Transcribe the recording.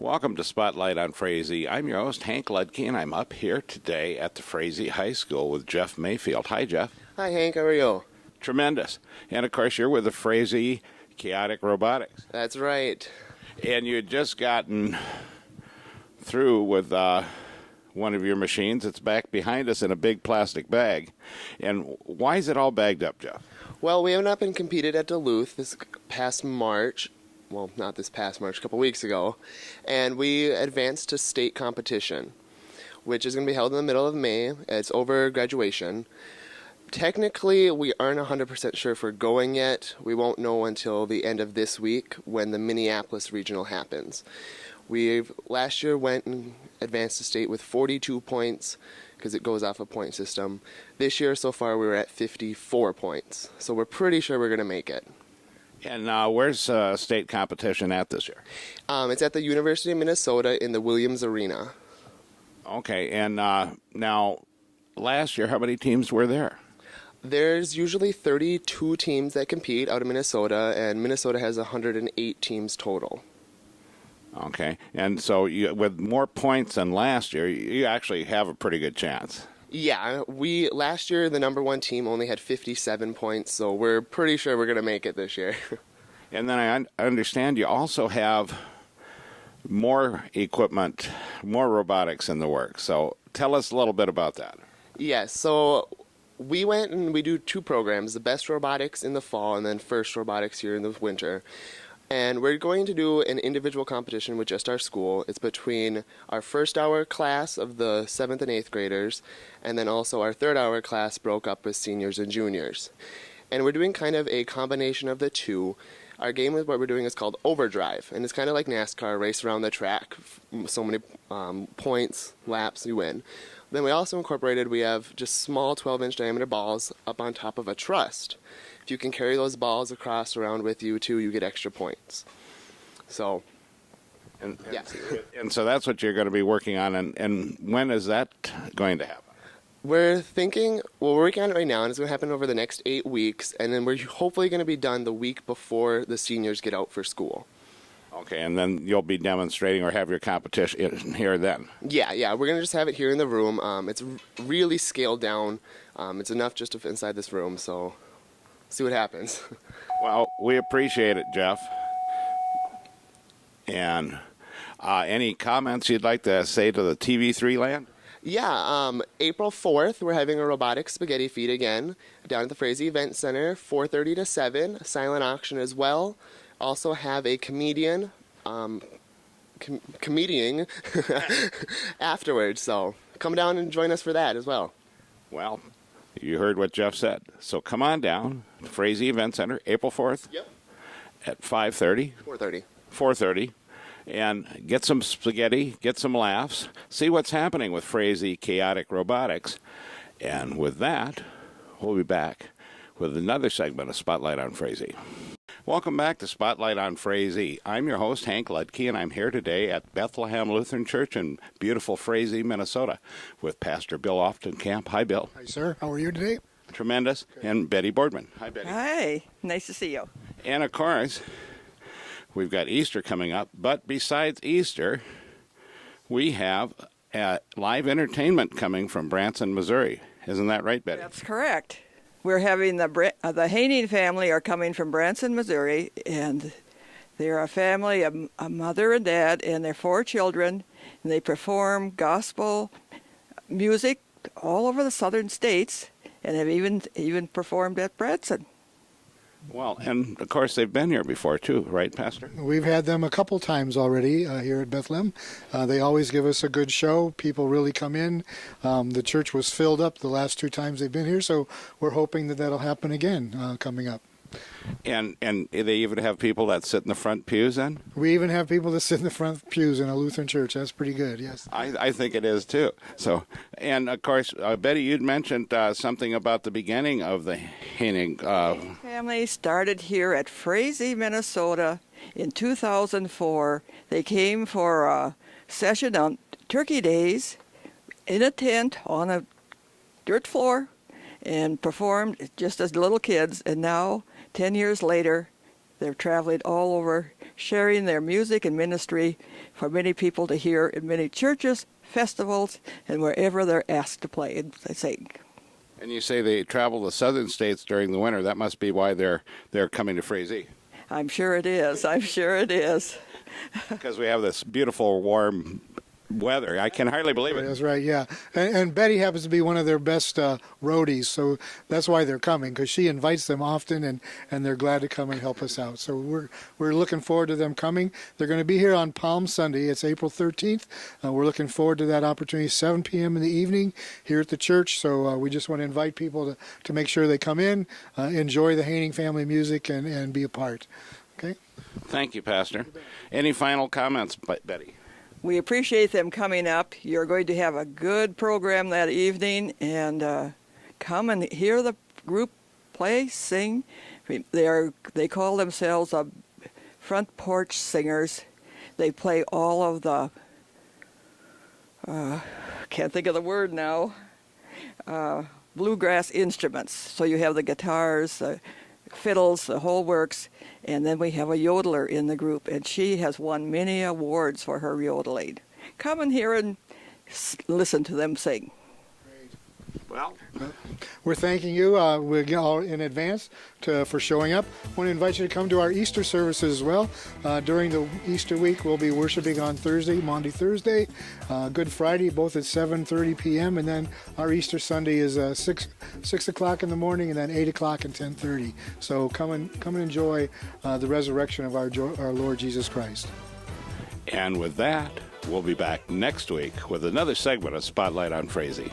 Welcome to Spotlight on Frazee. I'm your host, Hank Ludke, and I'm up here today at the Frazee High School with Jeff Mayfield. Hi, Jeff. Hi, Hank. How are you? Tremendous. And, of course, you're with the Frazee Chaotic Robotics. That's right. And you had just gotten through with one of your machines. It's back behind us in a big plastic bag. And why is it all bagged up, Jeff? Well, we have not been competed at Duluth this past March. Well, not this past March, a couple weeks ago. And we advanced to state competition, which is going to be held in the middle of May. It's over graduation. Technically, we aren't 100% sure if we're going yet. We won't know until the end of this week when the Minneapolis Regional happens. Last year went and advanced to state with 42 points because it goes off a point system. This year, so far, we were at 54 points. So we're pretty sure we're going to make it. And where's state competition at this year? It's at the University of Minnesota in the Williams Arena. Okay, and now, last year, how many teams were there? There's usually 32 teams that compete out of Minnesota, and Minnesota has 108 teams total. Okay, and so with more points than last year, you actually have a pretty good chance. Yeah, last year the number one team only had 57 points, so we're pretty sure we're going to make it this year. And then I understand you also have more equipment, more robotics in the works. So tell us a little bit about that. Yes, so we went and we do two programs, the Best Robotics in the fall and then First Robotics here in the winter. And we're going to do an individual competition with just our school. It's between our first hour class of the 7th and 8th graders, and then also our third hour class broke up with seniors and juniors. And we're doing kind of a combination of the two. Our game with what we're doing is called Overdrive, and it's kind of like NASCAR, race around the track, so many points, laps, you win. Then we also incorporated, we have just small 12-inch diameter balls up on top of a truss. If you can carry those balls across around with you too, you get extra points. So, yeah. And so that's what you're going to be working on, and when is that going to happen? We're working on it right now, and it's going to happen over the next 8 weeks, and then we're hopefully going to be done the week before the seniors get out for school. Okay, and then you'll be demonstrating or have your competition here then? Yeah, we're going to just have it here in the room. It's really scaled down. It's enough just to fit inside this room, so see what happens. Well, we appreciate it, Jeff. And any comments you'd like to say to the TV3 land? Yeah, April 4th, we're having a robotic spaghetti feed again down at the Frazee Event Center, 4:30 to 7, silent auction as well. Also have a comedian comedian afterwards, so come down and join us for that as well. Well, you heard what Jeff said. So come on down, Frazee Event Center, April 4th. Yep. At 5:30. 4:30. 4:30. And get some spaghetti, get some laughs, see what's happening with Frazee Chaotic Robotics. And with that, we'll be back with another segment of Spotlight on Frazee. Welcome back to Spotlight on Frazee. I'm your host, Hank Ludke, and I'm here today at Bethlehem Lutheran Church in beautiful Frazee, Minnesota, with Pastor Bill Oftenkamp. Hi, Bill. Hi, sir. How are you today? Tremendous. Good. And Betty Boardman. Hi, Betty. Hi. Nice to see you. And, of course, we've got Easter coming up. But besides Easter, we have live entertainment coming from Branson, Missouri. Isn't that right, Betty? That's correct. We're having the Haining family are coming from Branson, Missouri, and they're a family of a mother and dad and their 4 children, and they perform gospel music all over the southern states, and have even performed at Branson. Well, and of course they've been here before too, right, Pastor? We've had them a couple times already here at Bethlehem. They always give us a good show. People really come in. The church was filled up the last 2 times they've been here, so we're hoping that that'll happen again coming up. And they even have people that sit in the front pews then? We even have people that sit in the front pews in a Lutheran church. That's pretty good, yes. I think it is too. So, and of course, Betty, you'd mentioned something about the beginning of the Haining. Family started here at Frazee, Minnesota in 2004. They came for a session on Turkey Days in a tent on a dirt floor and performed just as little kids, and now 10 years later, they're traveling all over sharing their music and ministry for many people to hear in many churches, festivals, and wherever they're asked to play and sing. And you say they travel the southern states during the winter. That must be why they're coming to Frazee. I'm sure it is. I'm sure it is. Because we have this beautiful, warm weather. I can hardly believe it. That's right, yeah. And Betty happens to be one of their best roadies, so that's why they're coming, because she invites them often, and they're glad to come and help us out. So we're looking forward to them coming. They're going to be here on Palm Sunday. It's April 13th. We're looking forward to that opportunity, 7 p.m. in the evening here at the church. So we just want to invite people to make sure they come in, enjoy the Haining family music, and be a part. Okay? Thank you, Pastor. Any final comments, Betty? We appreciate them coming up. You're going to have a good program that evening, and come and hear the group play, sing. They call themselves front porch singers. They play all of the can't think of the word now. Bluegrass instruments. So you have the guitars, the fiddles, the whole works, and then we have a yodeler in the group, and she has won many awards for her yodeling. Come and hear and listen to them sing. Well, we're thanking you in advance for showing up. I want to invite you to come to our Easter services as well. During the Easter week, we'll be worshiping on Thursday, Maundy Thursday, Good Friday, both at 7:30 p.m. And then our Easter Sunday is 6 o'clock in the morning, and then 8 o'clock and 10:30. So come and enjoy the resurrection of our Lord Jesus Christ. And with that, we'll be back next week with another segment of Spotlight on Frazee.